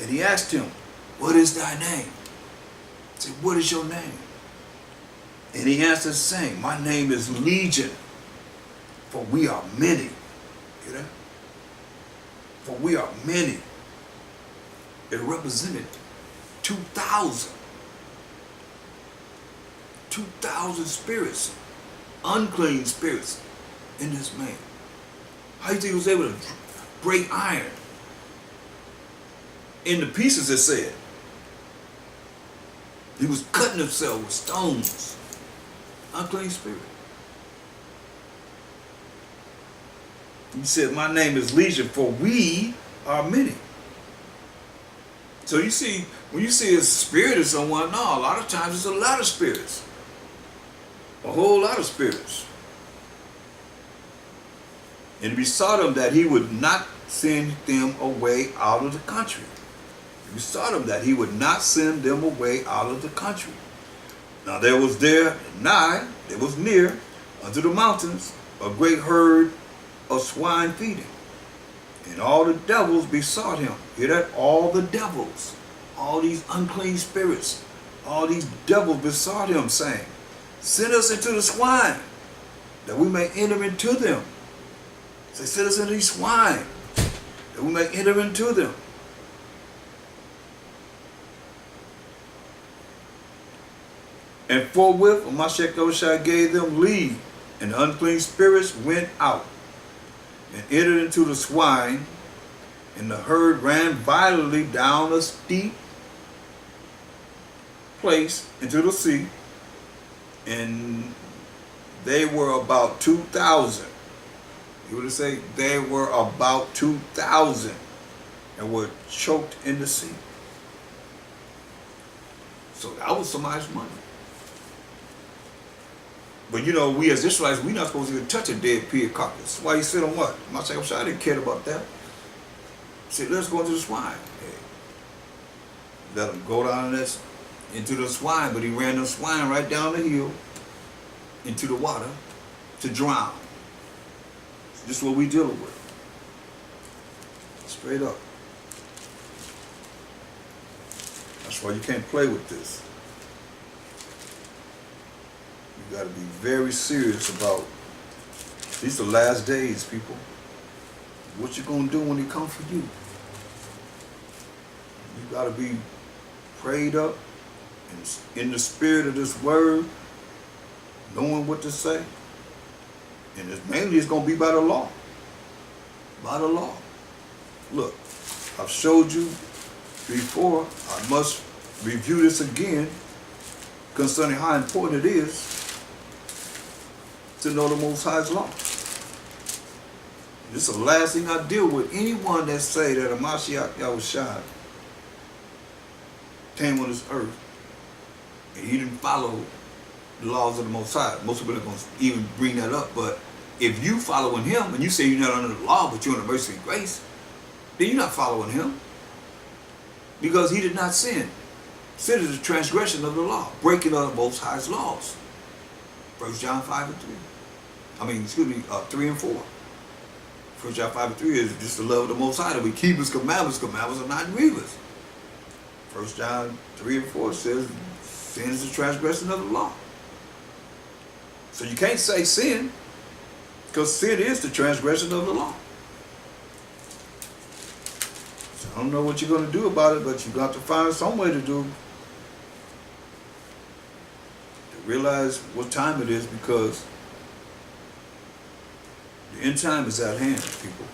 And he asked him, what is thy name? He said, what is your name? And he answered, saying, my name is Legion, for we are many. Hear that? For we are many. It represented 2,000. 2,000 spirits, unclean spirits in this man. How do you think he was able to break iron into pieces, it said? He was cutting himself with stones. Unclean spirit. He said, my name is Legion, for we are many. So you see, when you see a spirit of someone, no, a lot of times it's a lot of spirits. A whole lot of spirits. And he besought him that he would not send them away out of the country. He besought him that he would not send them away out of the country. Now there was near unto the mountains a great herd of swine feeding. And all the devils besought him. Hear that? All the devils, all these unclean spirits, all these devils besought him, saying, send us into the swine, that we may enter into them. Say, send us into these swine, that we may enter into them. And forthwith Mashiach Yahushua gave them leave, and the unclean spirits went out and entered into the swine, and the herd ran violently down a steep place into the sea, and they were about 2,000. You would say they were about 2,000 and were choked in the sea. So that was somebody's money. But you know, we as Israelites, we're not supposed to even touch a dead pig carcass. Why he said on what? I didn't care about that. He said, let's go into the swine. Hey, let him go down into the swine, but he ran the swine right down the hill into the water to drown. This is what we dealing with. Straight up. That's why you can't play with this. You got to be very serious about, these are last days, people. What you going to do when he come for you? You got to be prayed up and in the spirit of this word, knowing what to say. And mainly it's going to be by the law. By the law. Look, I've showed you before. I must review this again concerning how important it is to know the Most High's law. This is the last thing I deal with. Anyone that say that a Mashiach Yahushua came on this earth and he didn't follow the laws of the Most High. Most people are going to even bring that up. But if you following him and you say you're not under the law, but you're under mercy and grace, then you're not following him. Because he did not sin. Sin is a transgression of the law, breaking of the Most High's laws. 1 John 5 and 3. 3 and 4. 1 John 5 and 3 is just the love of the Most High, that we keep his commandments. Commandments are not grievous. 1 John 3 and 4 says sin is a transgression of the law. So you can't say sin, because sin is the transgression of the law. So I don't know what you're going to do about it, but you've got to find some way to do, to realize what time it is, because the end time is at hand, people.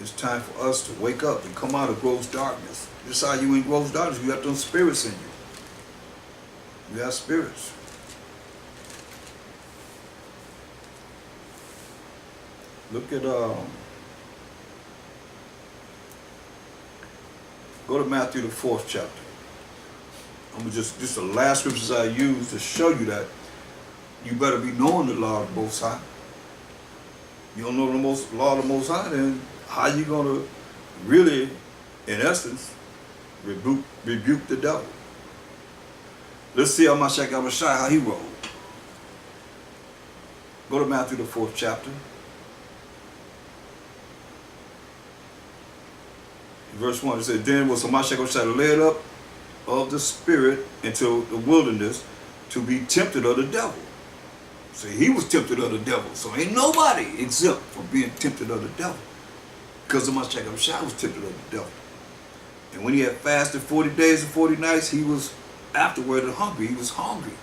It's time for us to wake up and come out of gross darkness. This is how you in gross darkness. You got those spirits in you. You have spirits. Look at, go to Matthew the 4th chapter. I'm gonna just the last scriptures I use to show you that you better be knowing the law of the Most High. You don't know the law of the Most High, then how you gonna really, in essence, rebuke the devil? Let's see how Mashiach Yahushua, how he rolled. Go to Matthew the 4th chapter. Verse 1, it said, then was Hamashiach led up of the Spirit into the wilderness to be tempted of the devil. See, he was tempted of the devil. So ain't nobody exempt from being tempted of the devil. Because Hamashiach was tempted of the devil. And when he had fasted 40 days and 40 nights, he was afterward hungry. He was hungry.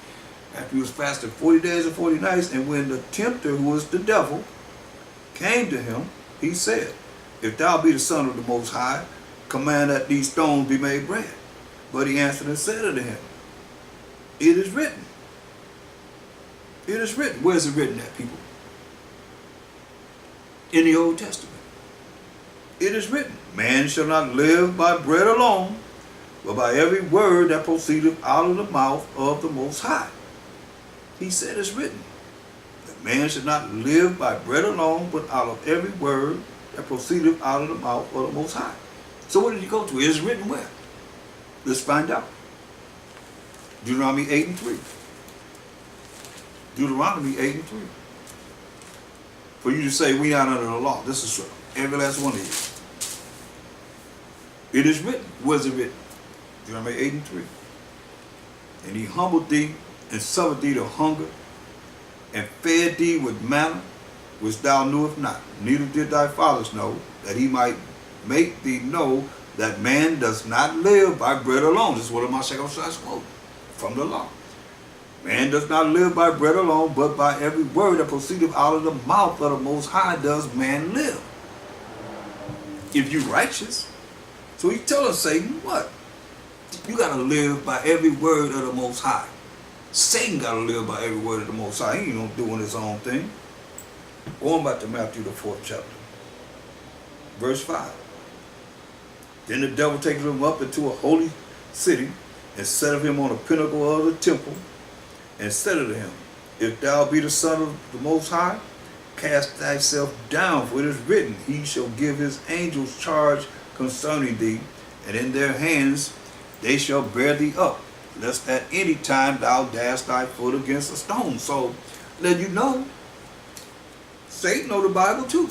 After he was fasting 40 days and 40 nights, and when the tempter, who was the devil, came to him, he said, if thou be the Son of the Most High, command that these stones be made bread. But he answered and said unto him, it is written. It is written. Where is it written at, people? In the Old Testament. It is written, man shall not live by bread alone, but by every word that proceedeth out of the mouth of the Most High. He said it's written, that man should not live by bread alone, but out of every word that proceedeth out of the mouth of the Most High. So what did he go to? It is written where? Let's find out. Deuteronomy 8 and 3. Deuteronomy 8 and 3. For you to say we not under the law. This is true. Every last one of you. It is written. Where is it written? Deuteronomy 8 and 3. And he humbled thee and suffered thee to hunger and fed thee with manna which thou knewest not. Neither did thy fathers know, that he might make thee know that man does not live by bread alone. This is what Hamashiach quote from the law. Man does not live by bread alone, but by every word that proceedeth out of the mouth of the Most High does man live. If you righteous. So he's telling Satan, what? You got to live by every word of the Most High. Satan got to live by every word of the Most High. He ain't doing his own thing. Going back to Matthew, the 4th chapter. Verse 5. Then the devil taketh him up into a holy city, and setteth him on a pinnacle of the temple, and said unto him, if thou be the Son of the Most High, cast thyself down, for it is written, he shall give his angels charge concerning thee, and in their hands they shall bear thee up, lest at any time thou dash thy foot against a stone. So let you know, Satan know the Bible too.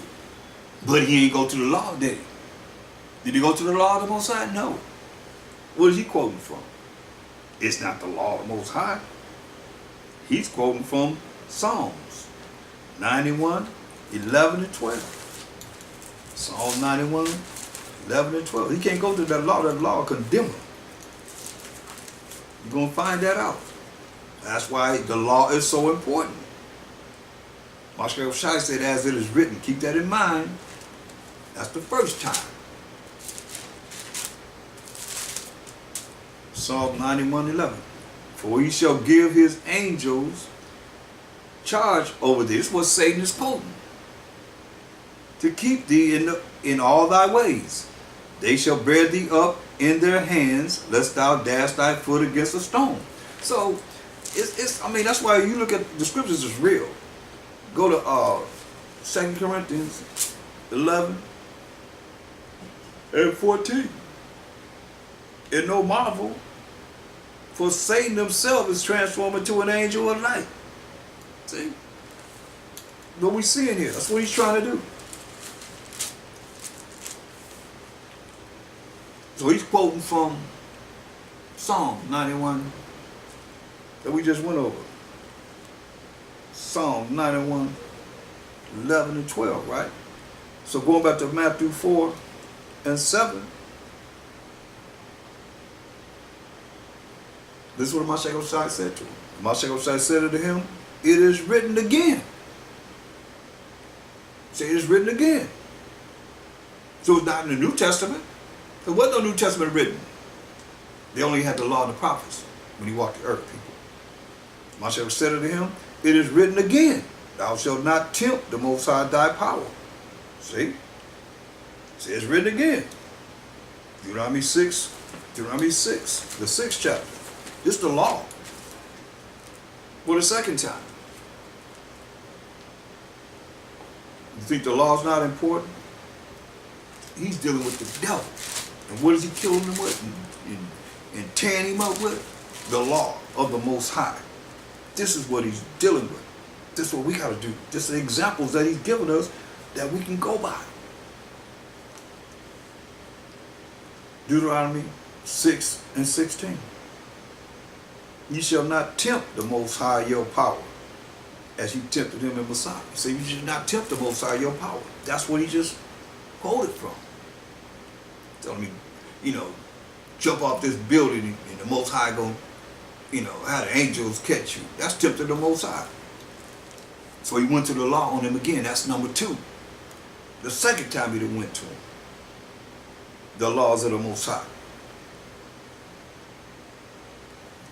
But he ain't go to the law, did he? Did he go to the law of the Most High? No. What is he quoting from? It's not the law of the Most High. He's quoting from Psalms 91, 11 and 12. Psalm 91, 11 and 12. He can't go to that law condemn him. You're going to find that out. That's why the law is so important. Hamashiach said, as it is written. Keep that in mind. That's the first time. Psalm 91:11. For he shall give his angels charge over thee. This is what Satan is quoting. To keep thee in all thy ways. They shall bear thee up in their hands, lest thou dash thy foot against a stone. So, I mean, that's why you look at the scriptures is real. Go to 2 Corinthians 11 and 14. And no marvel, for Satan himself is transformed into an angel of light. See? What we see in here, that's what he's trying to do. So he's quoting from Psalm 91 that we just went over. Psalm 91, 11 and 12, right? So going back to Matthew 4 and 7. This is what Hamashiach said to him. Hamashiach said unto him, it is written again. Say it is written again. So it's not in the New Testament. There wasn't no New Testament written. They only had the law and the prophets when he walked the earth, people. Hamashiach said unto him, it is written again, thou shalt not tempt the Most High thy power. See? See, it's written again. Deuteronomy 6, the 6th chapter. This is the law. For the second time. You think the law is not important? He's dealing with the devil. And what is he killing him with? And tearing him up with? The law of the Most High. This is what he's dealing with. This is what we got to do. This are the examples that he's given us that we can go by. Deuteronomy 6:16. You shall not tempt the Most High your power, as you tempted him in Messiah. So you should not tempt the Most High your power. That's what he just quoted from. Telling me, jump off this building and the Most High gonna, have the angels catch you. That's tempting the Most High. So he went to the law on him again. That's number 2. The second time he went to him. The laws of the Most High.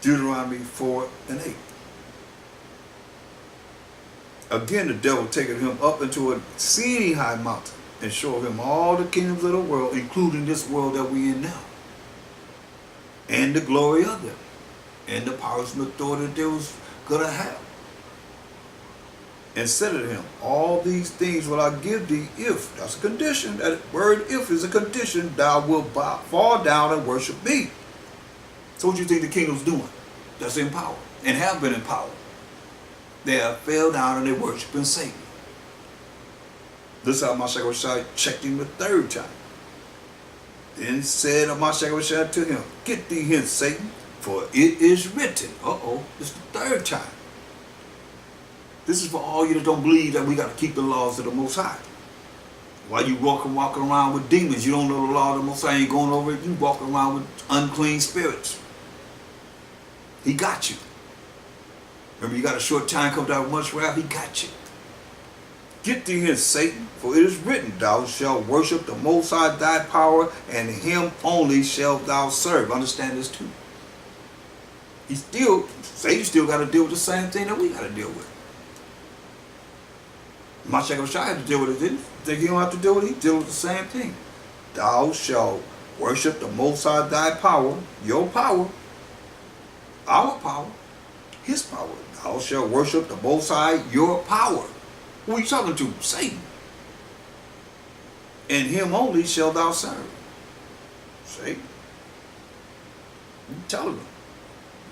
Deuteronomy 4:8. Again, the devil taketh him up into a exceeding high mountain and showed him all the kingdoms of the world, including this world that we in now, and the glory of them, and the powers and authority that they was gonna have. And said unto him, all these things will I give thee if, that's a condition, that word if is a condition, thou wilt fall down and worship me. So what do you think the kingdom's doing? That's in power, and have been in power. They have fell down and they worshiping Satan. This is how Mashiach checked him the 3rd time. Then said Mashiach to him, get thee hence, Satan, for it is written. It's the 3rd time. This is for all you that don't believe that we got to keep the laws of the Most High. While you walking around with demons, you don't know the law of the Most High, ain't going over it, you walking around with unclean spirits. He got you. Remember, you got a short time, come down with much wrath, he got you. Get thee hence, Satan, for it is written, thou shalt worship the Most High thy power, and him only shalt thou serve. Understand this too. Satan still got to deal with the same thing that we got to deal with. Mashiach had to deal with it, didn't he? Think he don't have to deal with it? He deal with the same thing. Thou shalt worship the Most High thy power, your power, our power, his power. Thou shalt worship the Most High your power. Who are you talking to? Satan. And him only shall thou serve. See? You telling them.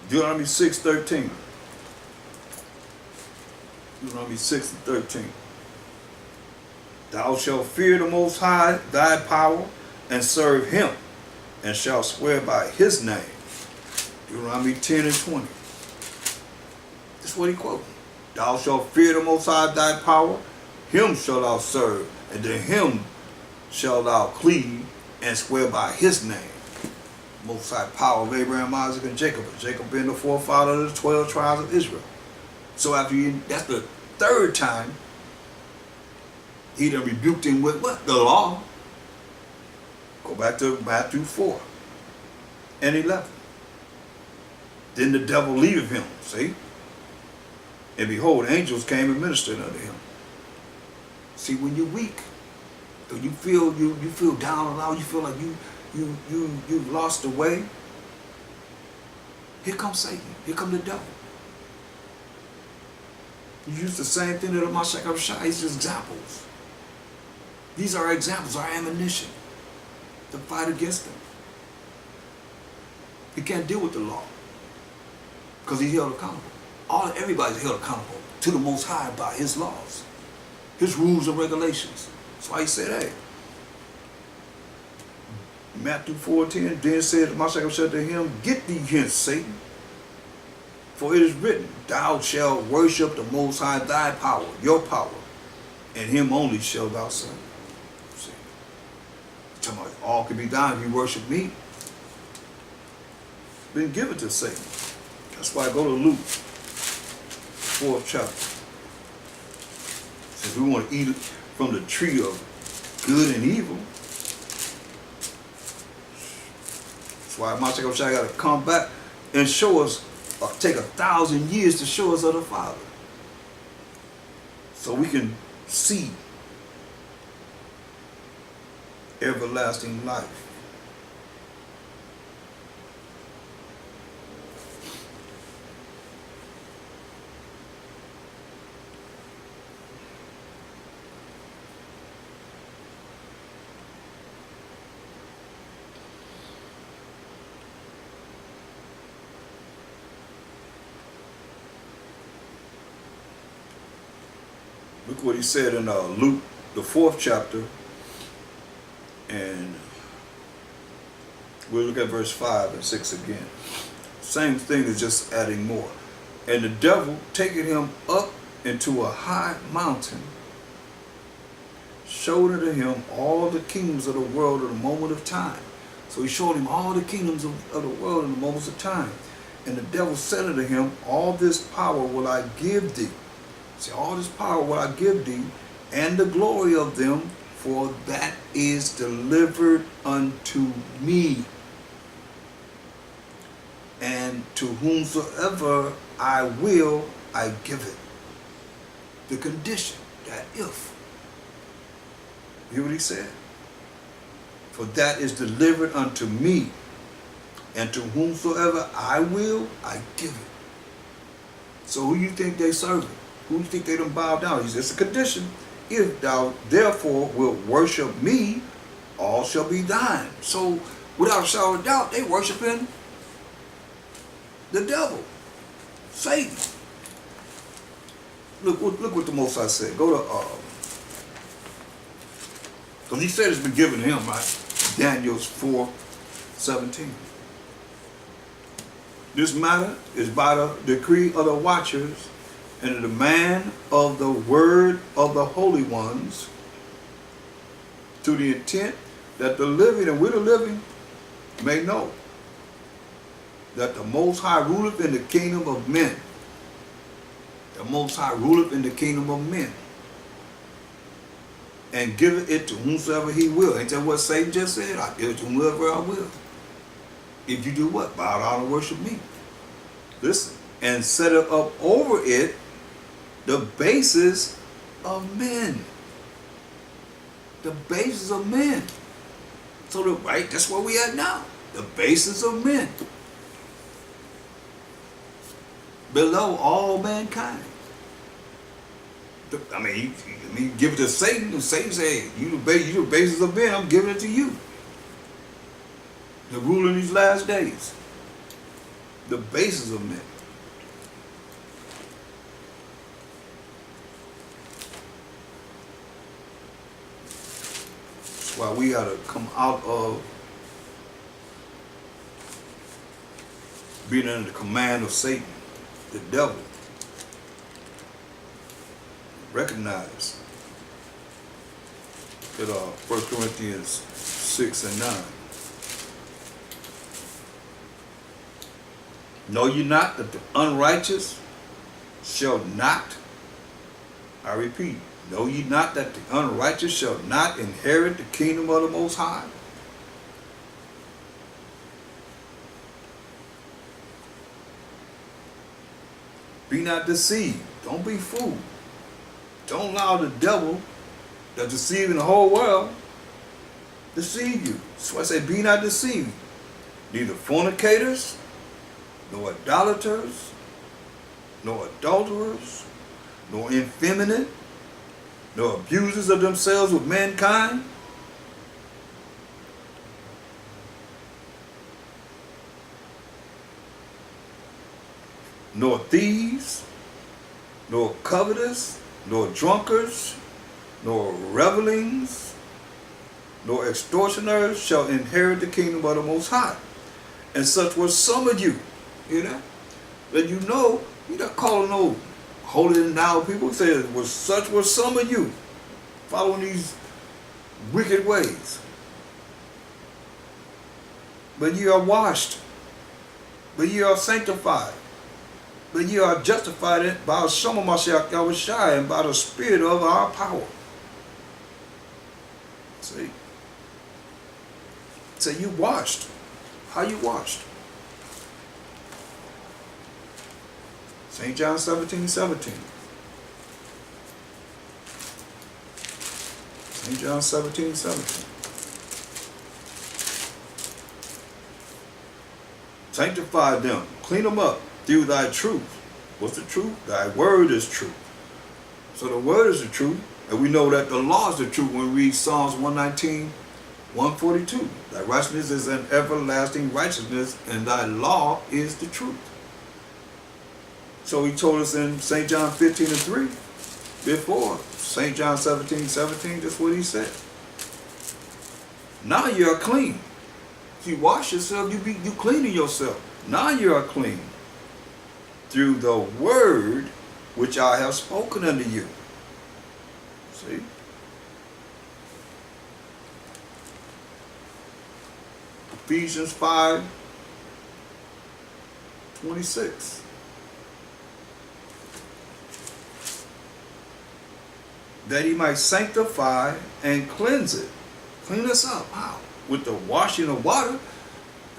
Deuteronomy 6:13. Deuteronomy 6:13. Thou shalt fear the Most High thy power, and serve him, and shalt swear by his name. Deuteronomy 10:20. This is what he quoted. Thou shalt fear the Most High thy power, him shalt thou serve, and to him shalt thou cleave, and swear by his name. Most High power of Abraham, Isaac, and Jacob. And Jacob being the forefather of the 12 tribes of Israel. So that's the 3rd time he done rebuked him with what? The law. Go back to Matthew 4:11. Then the devil leaveth him, see? And behold, angels came and ministered unto him. See, when you're weak, when you feel down and out, you feel like you've lost the way, here comes Satan, here comes the devil. You use the same thing that Mashiach. It's just examples. These are examples, our ammunition to fight against them. He can't deal with the law because he's held accountable. Everybody's held accountable to the Most High by his laws, his rules and regulations. That's why he said, hey, Matthew 4:10, then said Mashiach to him, get thee hence, Satan, for it is written, thou shalt worship the Most High thy power, your power, and him only shalt thou serve. See, talking about all can be done if you worship me. It's been given to Satan. That's why I go to Luke, 4th chapter. Says we want to eat from the tree of good and evil. That's why Mashiach got to come back and show us, take 1,000 years to show us of the Father. So we can see everlasting life. Look what he said in Luke, the 4th chapter, and We'll look at verse 5 and 6 again. Same thing is just adding more. And the devil taking him up into a high mountain, showed unto him all the kingdoms of the world at a moment of time. So he showed him all the kingdoms of the world in the moments of time. And the devil said unto him, all this power will I give thee. See, all this power will I give thee, and the glory of them, for that is delivered unto me. And to whomsoever I will, I give it. The condition, that if. You hear what he said? For that is delivered unto me, and to whomsoever I will, I give it. So who you think they serving? Who you think they don't bow down? It's just a condition. If thou therefore wilt worship me, all shall be thine. So without a shadow of doubt, they worshiping the devil, Satan. Look what the Most High said. Go to because he said it's been given to him, right? Daniel's 4:17. This matter is by the decree of the watchers and the demand of the word of the holy ones, to the intent that the living, and we're the living, may know that the Most High ruleth in the kingdom of men. The Most High ruleth in the kingdom of men, and giveth it to whomsoever he will. Ain't that what Satan just said? I give it to whomever I will. If you do what? Bow down and worship me. Listen, and set it up over it the basis of men. The basis of men. So right, that's where we at now. The basis of men. Below all mankind. I mean, give it to Satan, and Satan said, you the basis of men, I'm giving it to you. The rule in these last days. The basis of men. That's why we got to come out of being under the command of Satan, the devil. Recognize that 1 Corinthians 6 and 9. Know ye not that the unrighteous shall not, I repeat, know ye not that the unrighteous shall not inherit the kingdom of the Most High? Be not deceived. Don't be fooled. Don't allow the devil that's deceiving the whole world deceive you. That's why I say be not deceived. Neither fornicators, nor idolaters, nor adulterers, nor effeminate, nor abusers of themselves with mankind, nor thieves, nor covetous, nor drunkards, nor revelings, nor extortioners shall inherit the kingdom of the Most High. And such were some of you. Hear that? That you know, you're not calling no holy and now people. Say, well, such were some of you following these wicked ways. But ye are washed, but ye are sanctified, but ye are justified by some of Mashiach Yahushua and by the Spirit of our power. See? Say you washed. How you washed? St. John 17:17. St. John 17:17. Sanctify them, clean them up through thy truth. What's the truth? Thy word is truth. So the word is the truth, and we know that the law is the truth when we read Psalms 119:142. Thy righteousness is an everlasting righteousness, and thy law is the truth. So he told us in St. John 15:3 before. St. John 17:17, that's what he said. Now you are clean You wash yourself, you cleaning yourself. Now you are clean through the word which I have spoken unto you. See? Ephesians 5:26. That he might sanctify and cleanse it. Clean us up. How? With the washing of water.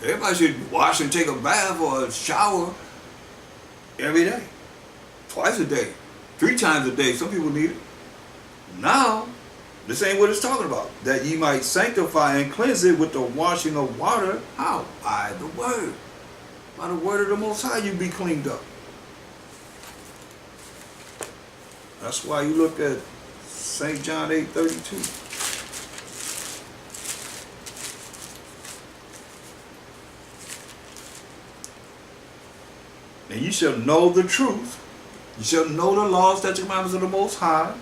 Everybody should wash and take a bath or a shower every day. Twice a day. 3 times a day. Some people need it. Now, this ain't what it's talking about. That ye might sanctify and cleanse it with the washing of water. How? By the word. By the word of the Most High you be cleaned up. That's why you look at St. John 8:32. And you shall know the truth. You shall know the laws, statutes, and commandments of the Most High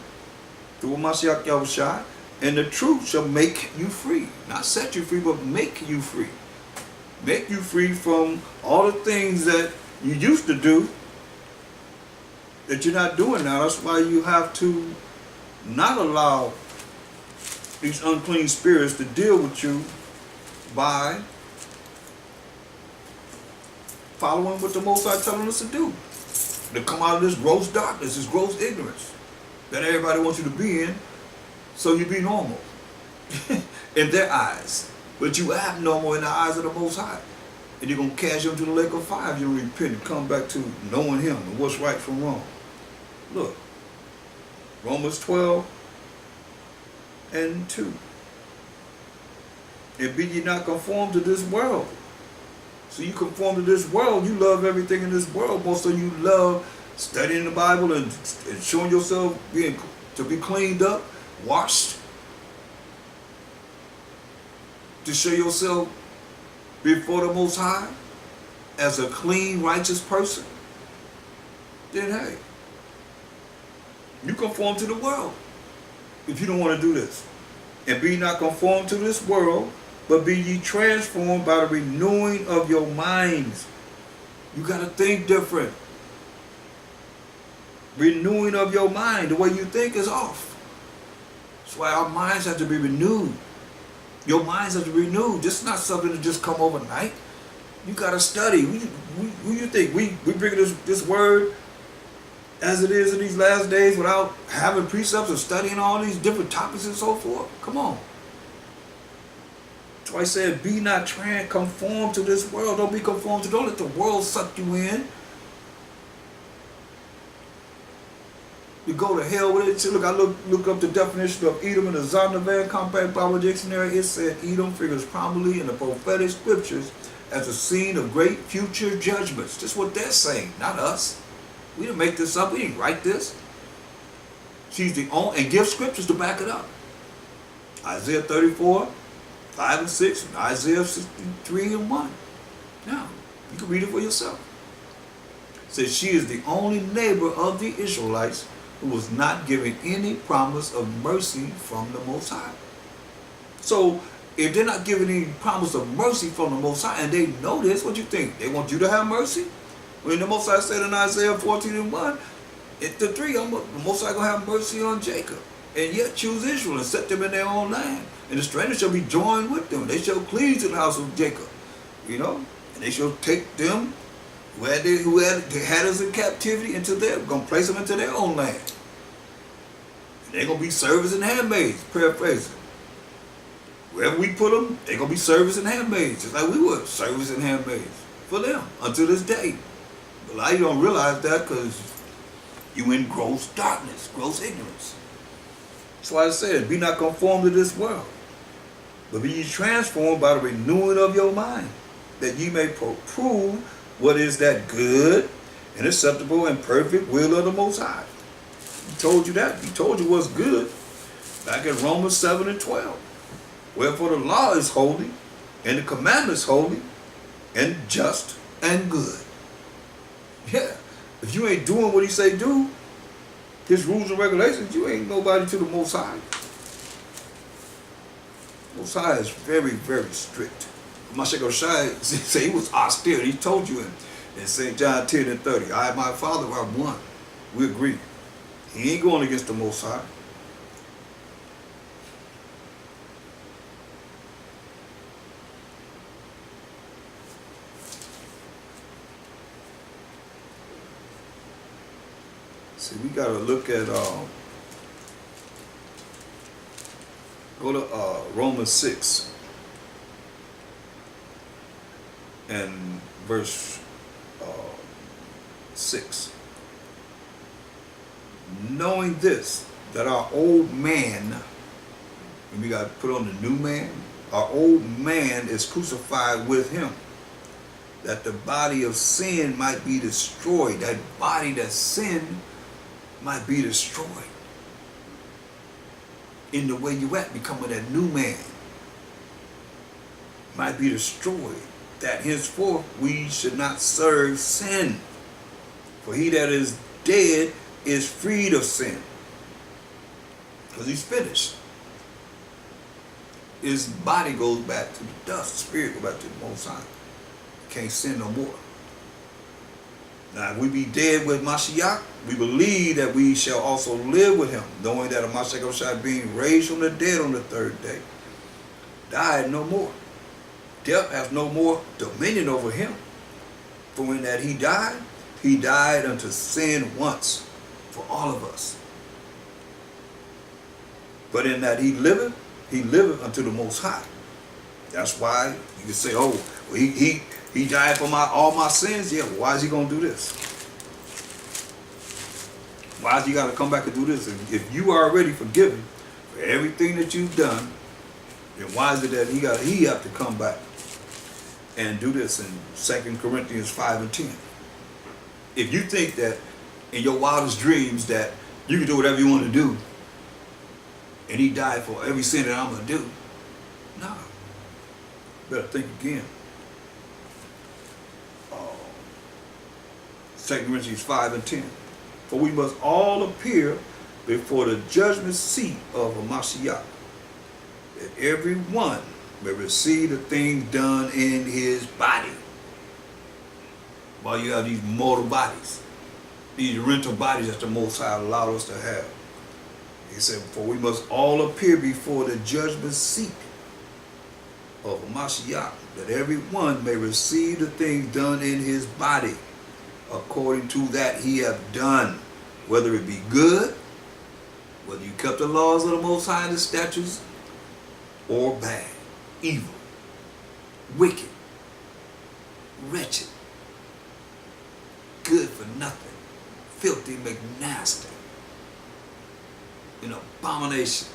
through Mashiach Yahushua, and the truth shall make you free. Not set you free, but make you free. Make you free from all the things that you used to do that you're not doing now. That's why you have to not allow these unclean spirits to deal with you by following what the Most High telling us to do. To come out of this gross darkness, this gross ignorance that everybody wants you to be in, so you be normal in their eyes. But you abnormal in the eyes of the Most High. And you're going to cast you into the lake of fire if you don't repent and come back to knowing Him and what's right from wrong. Look, Romans 12:2. And be ye not conformed to this world. So you conform to this world, you love everything in this world more, so you love studying the Bible and showing yourself to be cleaned up, washed, to show yourself before the Most High as a clean, righteous person. Then hey, you conform to the world if you don't want to do this. And be not conformed to this world, but be ye transformed by the renewing of your minds. You got to think different. Renewing of your mind. The way you think is off. That's why our minds have to be renewed. Your minds have to be renewed. This is not something that just come overnight. You got to study. Who you think? We bring this word as it is in these last days without having precepts and studying all these different topics and so forth? Come on. That's why I said, be not conformed to this world. Don't be conformed to, don't let the world suck you in. You go to hell with it. See, look, I look up the definition of Edom in the Zondervan Compact Bible Dictionary. It said Edom figures prominently in the prophetic scriptures as a scene of great future judgments. That's what they're saying, not us. We didn't make this up. We didn't write this. She's the only, and give scriptures to back it up. Isaiah 34:5-6, and Isaiah 63:1. Now, you can read it for yourself. It says she is the only neighbor of the Israelites who was not given any promise of mercy from the Most High. So, if they're not giving any promise of mercy from the Most High, and they know this, what you think? They want you to have mercy? When the Most High said in Isaiah 14:1, the Most High going to have mercy on Jacob, and yet choose Israel and set them in their own land. And the strangers shall be joined with them. They shall cleave to the house of Jacob, and they shall take them who had us in captivity into going to place them into their own land. And they're going to be servants and handmaids, paraphrasing. Wherever we put them, they're going to be servants and handmaids, just like we were servants and handmaids for them until this day. But a lot of you don't realize that because you in gross darkness, gross ignorance. That's why I said, be not conformed to this world, but be ye transformed by the renewing of your mind, that ye may prove what is that good and acceptable and perfect will of the Most High. He told you that. He told you what's good back in Romans 7:12. Wherefore the law is holy, and the commandments holy, and just and good. Yeah. If you ain't doing what he say do, his rules and regulations, you ain't nobody to the Most High. Most High is very, very strict Mashiach Shai said he was austere. He told you in St. John 10 and 30, I and my Father are one. We agree. He ain't going against the Most High. See, we got to look at, go to Romans 6 and verse 6. Knowing this, that our old man, and we got to put on the new man, our old man is crucified with him, that the body of sin might be destroyed. That body that sinned might be destroyed. In the way you at, becoming that new man might be destroyed, that henceforth we should not serve sin. For he that is dead is freed of sin. Because he's finished. His body goes back to the dust. The spirit goes back to the Most High. Can't sin no more. Now, if we be dead with Mashiach, we believe that we shall also live with him, knowing that Mashiach shall being raised from the dead on the third day, died no more. Death has no more dominion over him. For when that he died unto sin once for all of us. But in that he liveth unto the Most High. That's why you can say, oh, well, he died for all my sins. Yeah, well, why is he going to do this? Why is he got to come back and do this? And if you are already forgiven for everything that you've done, then why is it that he have to come back and do this in 2 Corinthians 5 and 10? If you think that in your wildest dreams that you can do whatever you want to do, and he died for every sin that I'm going to do, no. Better think again. 2 Corinthians 5 and 10. For we must all appear before the judgment seat of Mashiach, that every one may receive the things done in his body. While you have these mortal bodies, these rental bodies that the Most High allowed us to have. He said, for we must all appear before the judgment seat of Mashiach, that every one may receive the things done in his body, according to that he hath done, whether it be good, whether you kept the laws of the Most High and the statutes, or bad, evil, wicked, wretched, good for nothing, filthy, McNasty, an abomination,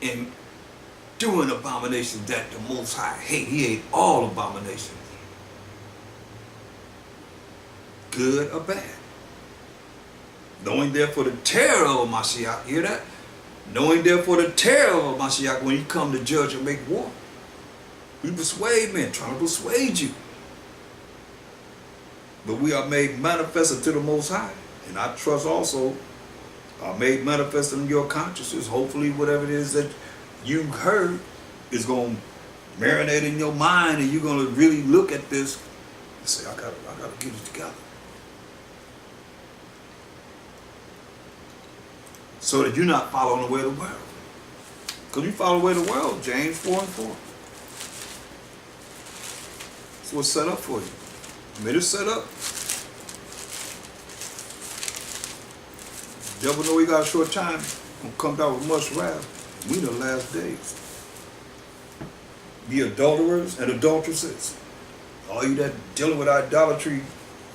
and doing abominations that the Most High hate. He hate all abominations, good or bad. Knowing therefore the terror of Mashiach, hear that? Knowing therefore the terror of Mashiach when he come to judge and make war. We persuade men, trying to persuade you. But we are made manifest unto the Most High. And I trust also are made manifest in your consciousness. Hopefully whatever it is that you heard is going to marinate in your mind, and you're going to really look at this and say, I gotta get it together. So that you're not following the way of the world. Because you follow the way of the world, James 4 and 4. That's what's set up for you. I mean, it's set up. The devil know he got a short time. Gonna come down with much wrath. We in the last days. Be adulterers and adulteresses. All you that dealing with idolatry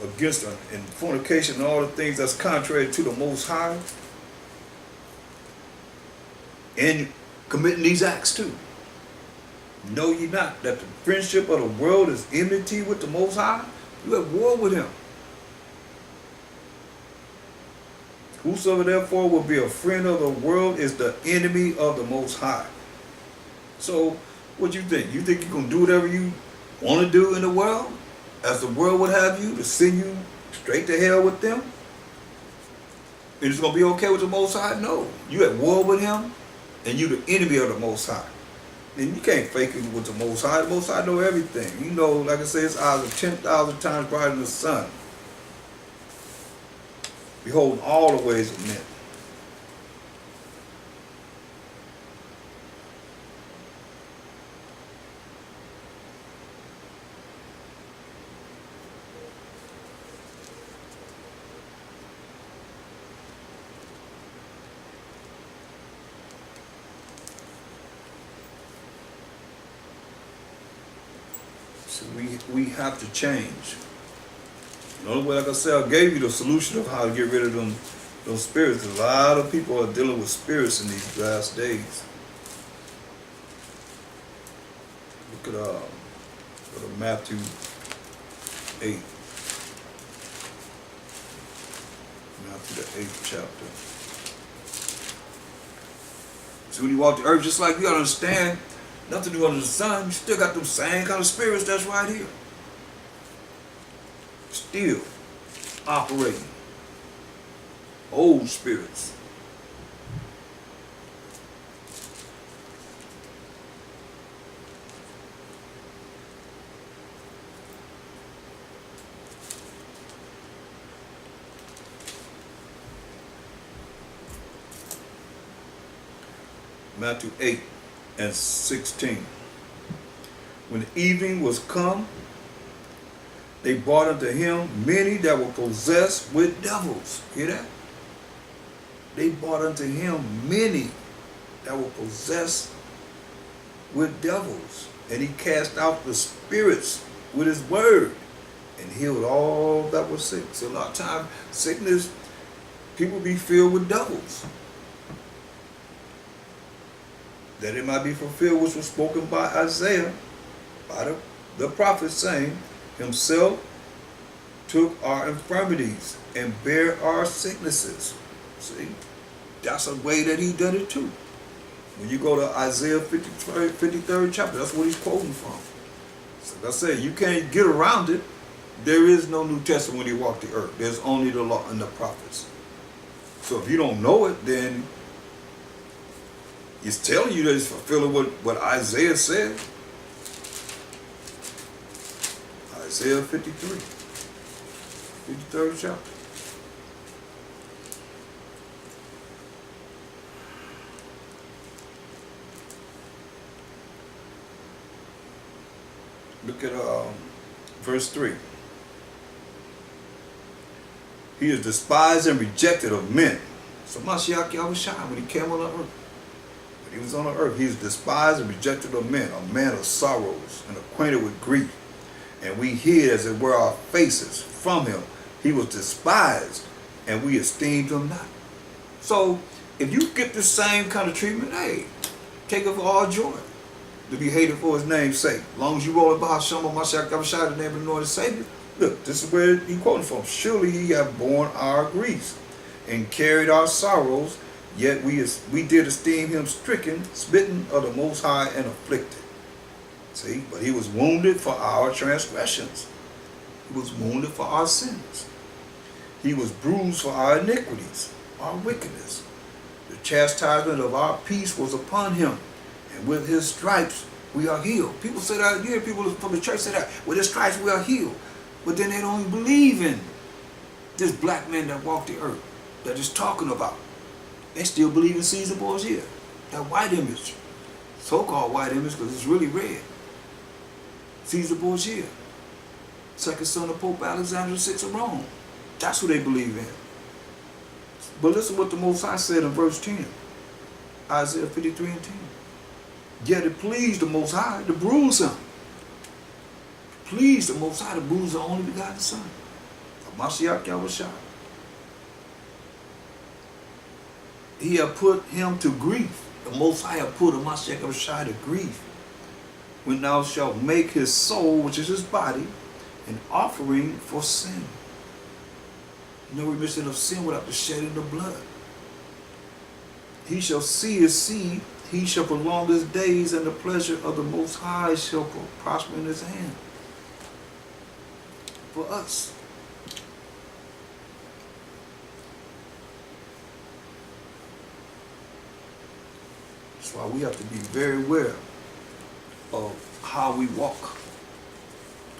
against and fornication and all the things that's contrary to the Most High. And committing these acts too. Know ye not that the friendship of the world is enmity with the Most High? You at war with him. Whosoever therefore will be a friend of the world is the enemy of the Most High. So, what you think? You think you're going to do whatever you want to do in the world? As the world would have you, to send you straight to hell with them? And it's going to be okay with the Most High? No. You at war with him, and you the enemy of the Most High. And you can't fake it with the Most High. The Most High know everything. You know, like I said, his eyes are 10,000 times brighter than the sun. Beholding all the ways of men. So we have to change. The only way, like I said, I gave you the solution of how to get rid of those spirits. A lot of people are dealing with spirits in these last days. Look at go to Matthew 8. Matthew the 8th chapter. So when you walk the earth, just like you gotta understand, nothing to do under the sun, you still got them same kind of spirits that's right here. Still operating. Old spirits. Matthew 8 and 16. When the evening was come, they brought unto him many that were possessed with devils. Hear that? They brought unto him many that were possessed with devils. And he cast out the spirits with his word and healed all that were sick. So a lot of times, sickness, people be filled with devils. That it might be fulfilled which was spoken by Isaiah, by the prophet, saying, himself took our infirmities and bare our sicknesses. See, that's a way that he done it too. When you go to Isaiah 53rd chapter, that's what he's quoting from. So like I said, you can't get around it. There is no New Testament when he walked the earth. There's only the law and the prophets. So if you don't know it, then it's telling you that it's fulfilling what Isaiah said. Isaiah 53, 53rd chapter. Look at verse 3. He is despised and rejected of men. So Mashiach Yahushua, when he came on the earth, when he was on the earth, he is despised and rejected of men, a man of sorrows and acquainted with grief. And we hid, as it were, our faces from him. He was despised, and we esteemed him not. So, if you get the same kind of treatment, hey, take it for all joy to be hated for his name's sake. As long as you roll about Hashem or Mashiach Yahushua, the name of the Lord and Savior. Look, this is where he quoting from. Surely he hath borne our griefs and carried our sorrows, yet we did esteem him stricken, smitten of the Most High, and afflicted. See, but he was wounded for our transgressions. He was wounded for our sins. He was bruised for our iniquities, our wickedness. The chastisement of our peace was upon him, and with his stripes we are healed. People say that, you hear people from the church say that, with his stripes we are healed. But then they don't even believe in this black man that walked the earth, that is talking about. They still believe in Caesar Borgia, that white image, so-called white image, because it's really red. Caesar Borgia, second son of Pope Alexander VI of Rome. That's who they believe in. But listen what the Most High said in verse 10. Isaiah 53 and 10. Yet it pleased the Most High to bruise him. It pleased the Most High to bruise the only begotten Son of Mashiach Yahushua. He had put him to grief. The Most High had put Mashiach Yahushua to grief. When thou shalt make his soul, which is his body, an offering for sin. No remission of sin without the shedding of blood. He shall see his seed, he shall prolong his days, and the pleasure of the Most High shall prosper in his hand. For us. That's why we have to be very aware of how we walk.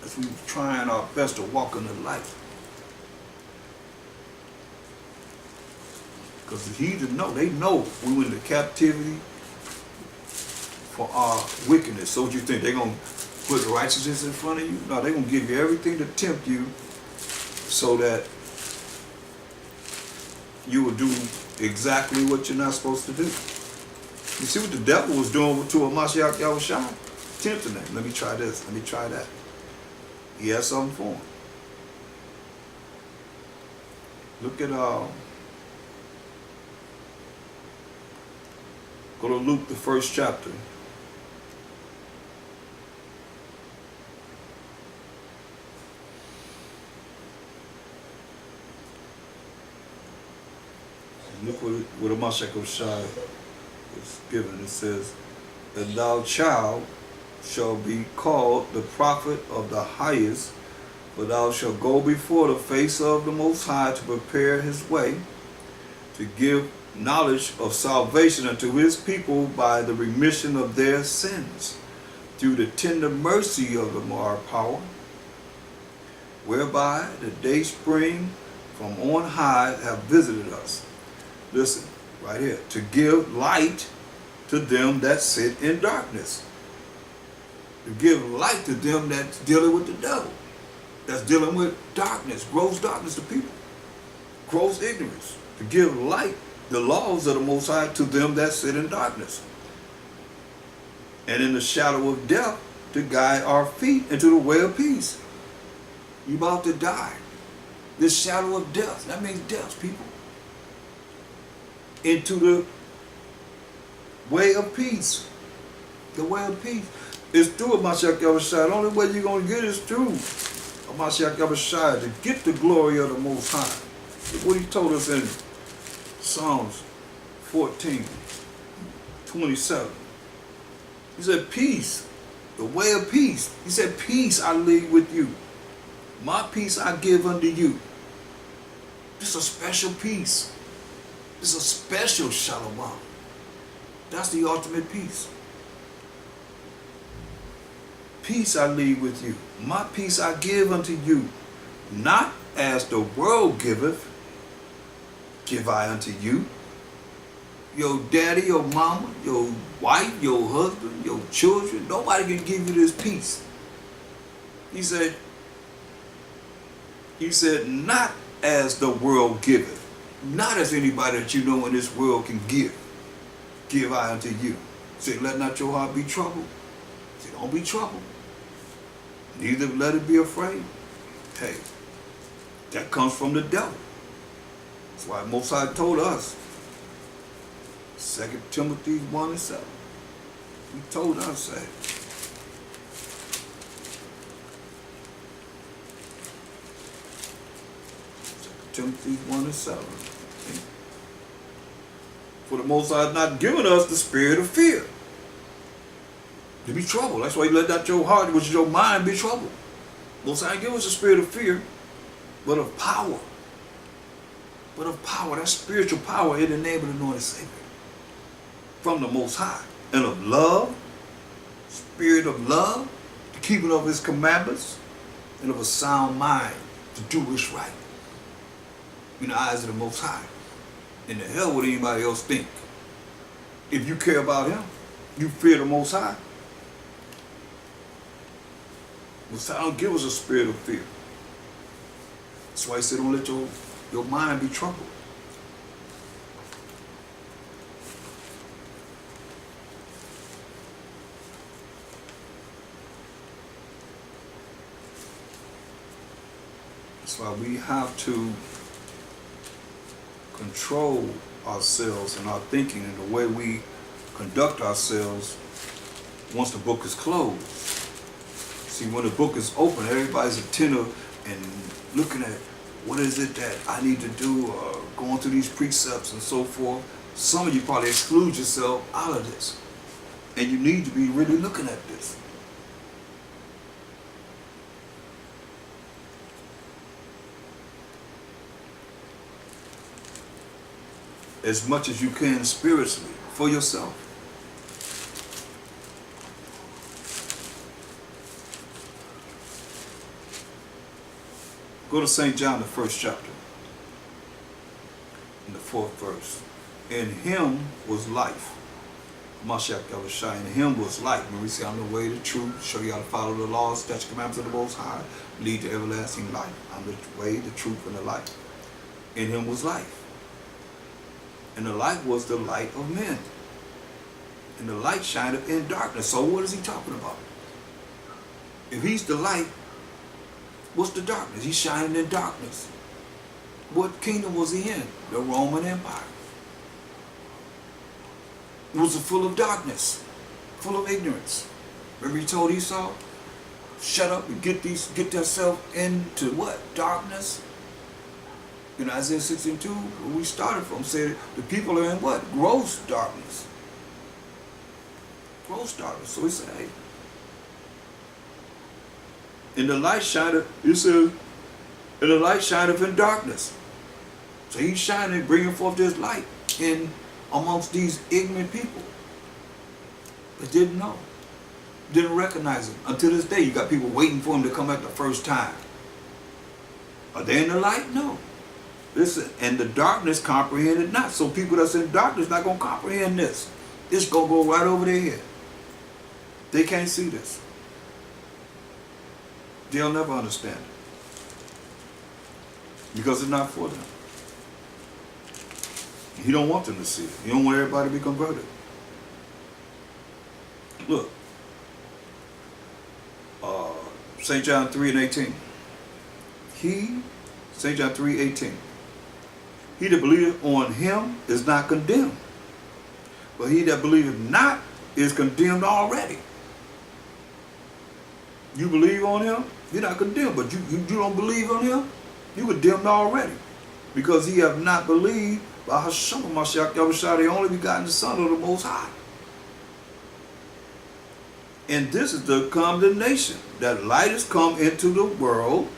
As we trying our best to walk in the light. Because the heathen know, they know we went into captivity for our wickedness. So what you think, they're going to put righteousness in front of you? No, they're going to give you everything to tempt you so that you will do exactly what you're not supposed to do. You see what the devil was doing to a Mashiach Yahushua? Tempting him. Let me try this. Let me try that. He has something for him. Look at go to Luke, the 1st chapter. Look what a Mashiach Yahushua is given. It says, "And thou child shall be called the prophet of the highest, for thou shalt go before the face of the Most High to prepare his way, to give knowledge of salvation unto his people by the remission of their sins, through the tender mercy of the Mar power, whereby the day spring from on high have visited us." Listen, right here. "To give light to them that sit in darkness." To give light to them that's dealing with the devil. That's dealing with darkness, gross darkness to people. Gross ignorance. To give light, the laws of the Most High, to them that sit in darkness. And in the shadow of death, to guide our feet into the way of peace. You about to die. This shadow of death, that means death, people. Into the way of peace. The way of peace. It's through a Mashiach Yahushua. The only way you're going to get is through a Mashiach Yahushua, to get the glory of the Most High. Look what he told us in Psalms 14:27. He said, peace, the way of peace. He said, peace I leave with you. My peace I give unto you. This is a special peace. This is a special shalom. That's the ultimate peace. Peace I leave with you. My peace I give unto you. Not as the world giveth, give I unto you. Your daddy, your mama, your wife, your husband, your children, nobody can give you this peace. He said, not as the world giveth. Not as anybody that you know in this world can give. Give I unto you. He said, let not your heart be troubled. He said, don't be troubled. Neither let it be afraid. Hey, that comes from the devil. That's why Most High told us, 2 Timothy 1:7. He told us that. Timothy 1:7. For the Most High has not given us the spirit of fear, to be troubled. That's why you let not your heart, which is your mind, be troubled. Most High give us a spirit of fear, but of power. But of power, that spiritual power in the name of the Lord and Savior. From the Most High. And of love, spirit of love, the keeping of his commandments, and of a sound mind to do what's right. In the eyes of the Most High. And the hell would anybody else think? If you care about him, you fear the Most High. Most High don't give us a spirit of fear. That's why he said don't let your mind be troubled. That's why we have to control ourselves and our thinking and the way we conduct ourselves once the book is closed. See, when the book is open, everybody's attentive and looking at what is it that I need to do, going through these precepts and so forth. Some of you probably exclude yourself out of this. And you need to be really looking at this. As much as you can spiritually for yourself. Go to St. John, the first chapter, in the 4th verse. In him was life. Mashiach Yahushua, in him was life. When we say, I'm the way, the truth, show you how to follow the laws, statutes, commandments of the Most High, lead to everlasting life. I'm the way, the truth, and the life. In him was life. And the light was the light of men. And the light shineth in darkness. So what is he talking about? If he's the light, what's the darkness? He's shining in darkness. What kingdom was he in? The Roman Empire. It was full of darkness, full of ignorance. Remember he told Esau, shut up and get yourself into what? Darkness? In Isaiah 62, where we started from, said the people are in what? Gross darkness. Gross darkness. So he said, hey. And the light shineth, he said, and the light shineth in darkness. So he's shining, bringing forth this light in amongst these ignorant people that didn't know, didn't recognize him. Until this day, you got people waiting for him to come back the first time. Are they in the light? No. Listen, and the darkness comprehended not. So people that's in darkness not going to comprehend this. It's going to go right over their head. They can't see this. They'll never understand it. Because it's not for them. He don't want them to see it. He don't want everybody to be converted. Look. St. John 3:18. St. John 3:18. He that believeth on him is not condemned. But he that believeth not is condemned already. You believe on him, you're not condemned. But you don't believe on him, you're condemned already. Because he have not believed by Hashem Mashiach Yahushua, the only begotten Son of the Most High. And this is the condemnation. That light has come into the world.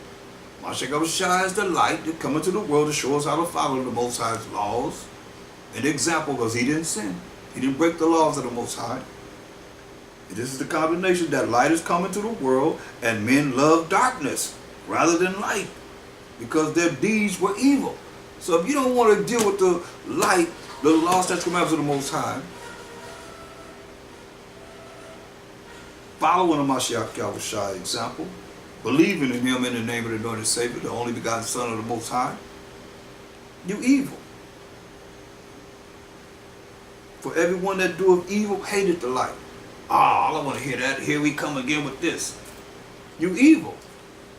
Mashiach Yahushua is the light that come into the world to show us how to follow the Most High's laws. An example, because he didn't sin. He didn't break the laws of the Most High. And this is the condemnation, that light has come into the world, and men love darkness rather than light, because their deeds were evil. So if you don't want to deal with the light, the law, statutes, commandments of the Most High, following the Mashiach Yahushua example, believing in him in the name of the anointed Savior, the only begotten Son of the Most High, you evil. For everyone that doeth evil hated the light. I don't want to hear that. Here we come again with this. You evil.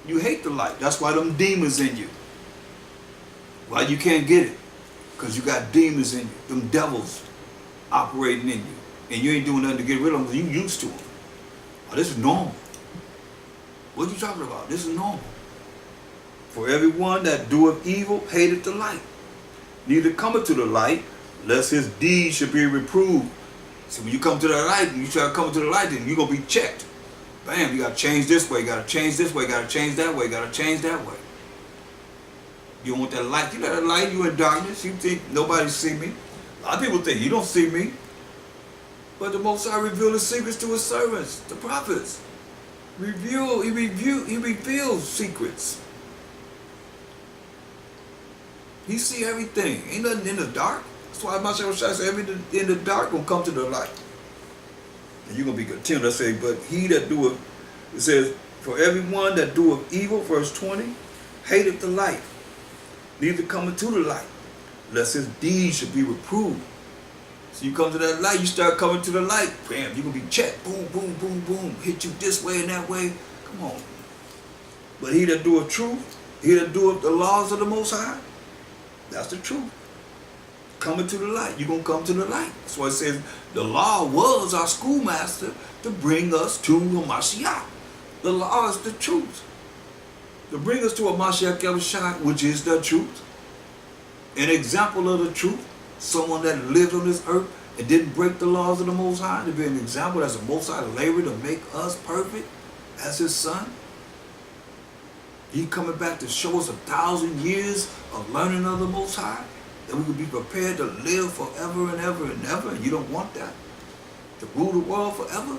You hate the light. That's why them demons in you. Why you can't get it? Because you got demons in you. Them devils operating in you. And you ain't doing nothing to get rid of them. You used to them. Oh, this is normal. What are you talking about? This is normal. For everyone that doeth evil hateth the light, neither cometh to the light, lest his deeds should be reproved. So when you come to the light, you try to come to the light, then you're going to be checked. Bam, you got to change this way, you got to change this way, you got to change that way, you got to change that way. You want that light. You got that light, you in darkness, you think nobody see me. A lot of people think you don't see me. But the Most High revealed his secrets to his servants, the prophets. He reveals secrets. He see everything. Ain't nothing in the dark. That's why Mashiach says everything in the dark will come to the light. And you're going to be content. I say, but he that doeth, it says, for everyone that doeth evil, verse 20, hateth the light, neither cometh to the light, lest his deeds should be reproved. So you come to that light, you start coming to the light, bam, you're going to be checked. Boom, boom, boom, boom. Hit you this way and that way. Come on. But he that doeth truth, he that doeth the laws of the Most High, that's the truth. Coming to the light. You're going to come to the light. That's why it says the law was our schoolmaster to bring us to a Mashiach. The law is the truth. To bring us to a Mashiach Yahushua, which is the truth. An example of the truth. Someone that lived on this earth and didn't break the laws of the Most High. To be an example as the Most High labored to make us perfect as his son. He coming back to show us 1,000 years of learning of the Most High. That we could be prepared to live forever and ever and ever. And you don't want that. To rule the world forever.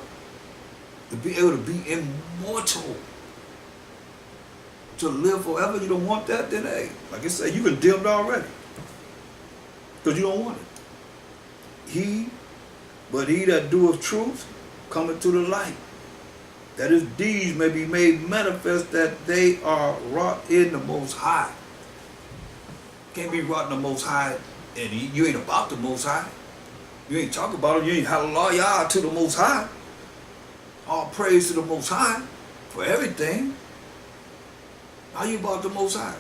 To be able to be immortal. to live forever, you don't want that, then hey, like I said, you condemned already. Because you don't want it. But he that doeth truth cometh to the light, that his deeds may be made manifest, that they are wrought in the Most High. Can't be wrought in the Most High, and you ain't about the Most High. You ain't talking about it. You ain't hallelujah to the Most High. All praise to the Most High for everything. How you about the Most High?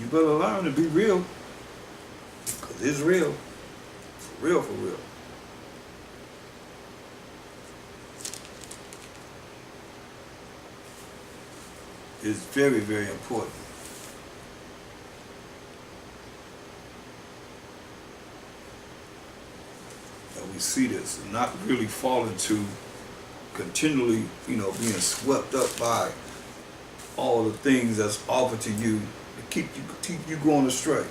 You better learn to be real, because it's real. For real, for real. It's very, very important. That we see this and not really fall into continually, being swept up by all the things that's offered to you to keep you going astray.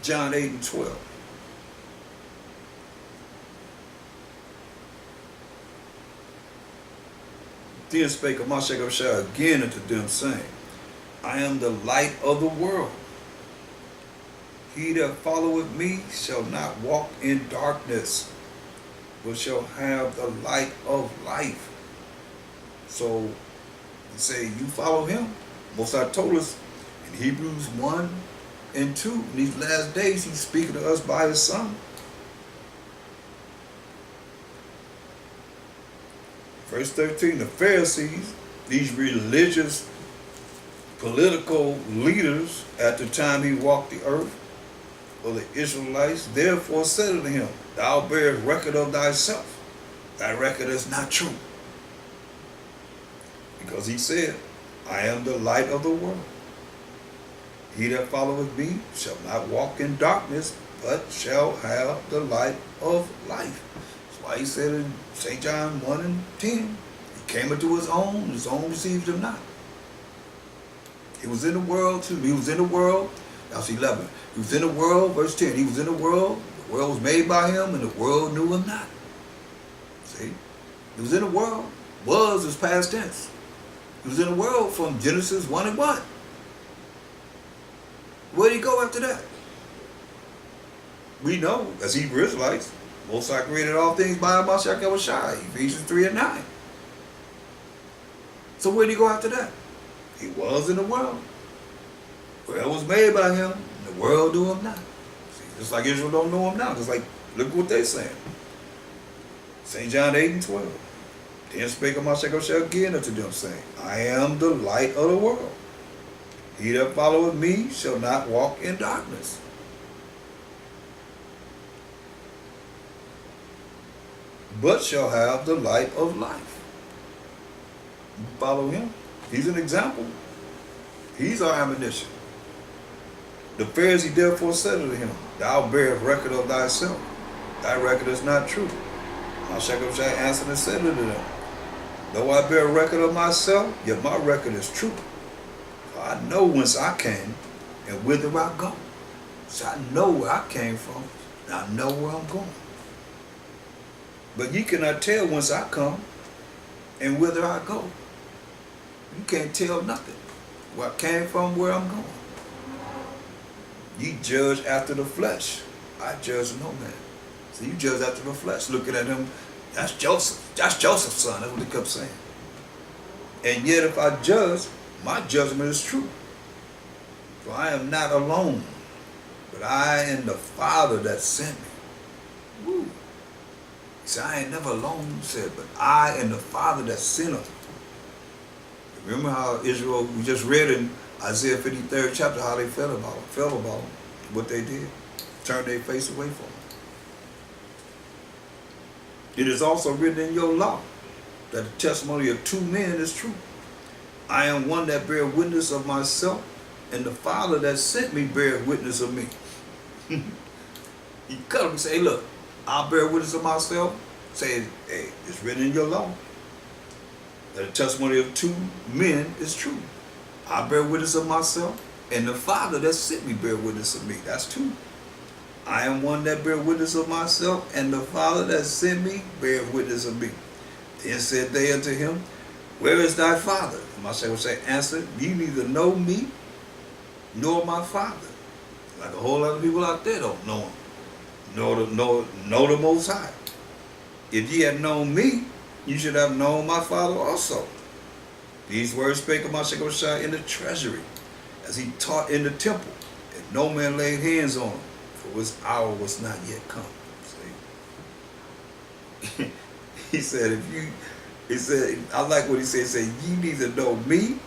John 8 and 12. Then spake Mashiach again unto them, saying, I am the light of the world. He that followeth me shall not walk in darkness, but shall have the light of life. So, you say, you follow him. Most High told us in Hebrews 1 and 2, in these last days, he's speaking to us by his Son. Verse 13, the Pharisees, these religious, political leaders at the time he walked the earth, or the Israelites, therefore said unto him, Thou bearest record of thyself. Thy record is not true. Because he said, I am the light of the world. He that followeth me shall not walk in darkness, but shall have the light of life. That's why he said in St. John 1 and 10, he came into his own received him not. He was in the world too. He was in the world. That's 11. He was in the world, verse 10. He was in the world was made by him, and the world knew him not. See? He was in the world. Was is past tense. He was in the world from Genesis 1 and 1. Where did he go after that? We know, as Hebrew Israelites, Most High created all things by Mashiach Yahushua, Ephesians 3 and 9. So where did he go after that? He was in the world. The world was made by him, and the world knew him not. See, just like Israel don't know him now. Just like, look what they're saying. St. John 8 and 12. Then spake Mashiach again unto them, saying, I am the light of the world. He that followeth me shall not walk in darkness. But shall have the light of life. You follow him. He's an example. He's our ammunition. The Pharisee therefore said unto him, Thou bearest record of thyself. Thy record is not true. Mashiach answered and said unto them, Though I bear record of myself, yet my record is true. For I know whence I came and whither I go. So I know where I came from, and I know where I'm going. But ye cannot tell whence I come and whither I go. You can't tell nothing. Where I came from, where I'm going. Ye judge after the flesh. I judge no man. So you judge after the flesh, looking at him, that's Joseph. That's Joseph's son. That's what he kept saying. And yet if I judge, my judgment is true. For I am not alone, but I and the Father that sent me. Woo. He said, I ain't never alone, he said, but I and the Father that sent him. Remember how Israel, we just read in Isaiah 53rd chapter, how they felt about him, what they did, turned their face away from him. It is also written in your law that the testimony of two men is true. I am one that bear witness of myself, and the Father that sent me bear witness of me. You cut him and say, hey, look, I'll bear witness of myself. Say, hey, it's written in your law that the testimony of two men is true. I bear witness of myself, and the Father that sent me bear witness of me. That's two. I am one that bear witness of myself, and the Father that sent me bear witness of me. Then said they unto him, Where is thy Father? And my Savior say, Answer, ye neither know me nor my Father. Like a whole lot of people out there don't know him. Know the Most High. If ye had known me, you should have known my Father also. These words spake of my Savior in the treasury, as he taught in the temple, and no man laid hands on him, for his hour was not yet come. See? He said, I like what he said. He said, ye neither know me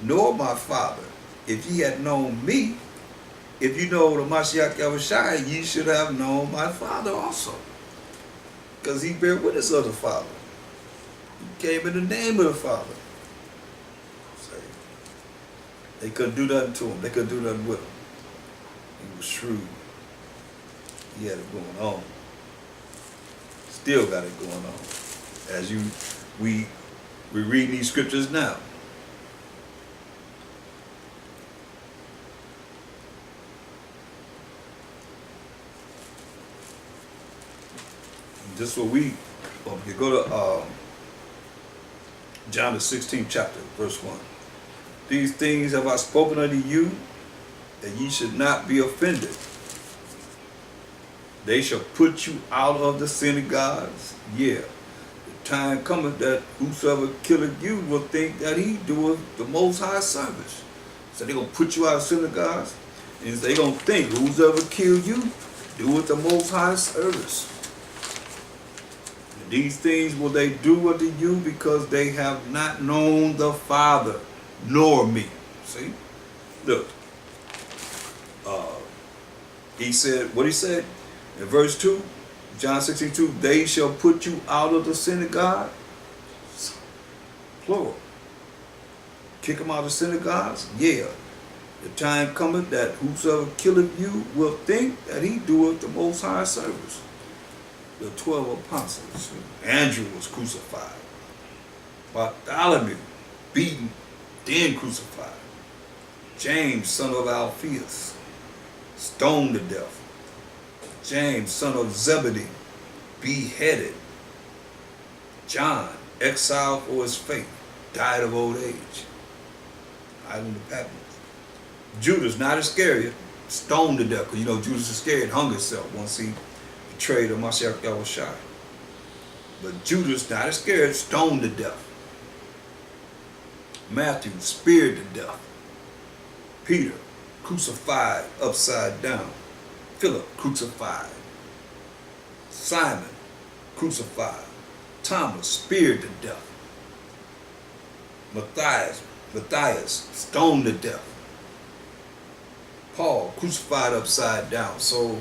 nor my Father. If ye had known me, if you know the Mashiach Yahushua, ye should have known my Father also. Because he bear witness of the Father. He came in the name of the Father. See? They couldn't do nothing to him. They couldn't do nothing with him. He was shrewd. He had it going on. Still got it going on. As we read these scriptures now. This is what we go to John the 16th chapter, verse 1. These things have I spoken unto you, that ye should not be offended. They shall put you out of the synagogues. Yeah, the time cometh that whosoever killeth you will think that he doeth the Most High service. So they're going to put you out of synagogues, and they're going to think whosoever kill you doeth the Most High service. And these things will they do unto you because they have not known the Father nor me. See? Look. He said, what he said? In verse 2, John 16:2, they shall put you out of the synagogue. Plural. Kick them out of the synagogues? Yeah. The time cometh that whosoever killeth you will think that he doeth the Most High service. The 12 apostles. Andrew was crucified. Bartholomew, beaten, then crucified. James, son of Alphaeus, stoned to death. James, son of Zebedee, beheaded. John, exiled for his faith, died of old age. Died in the Patmos. Judas, not Iscariot, stoned to death. Because you know Judas Iscariot hung himself once he betrayed the Mashiach Yahushua. But Judas, not Iscariot, stoned to death. Matthew, speared to death. Peter, crucified upside down. Philip, crucified. Simon, crucified. Thomas, speared to death. Matthias, stoned to death. Paul, crucified upside down. So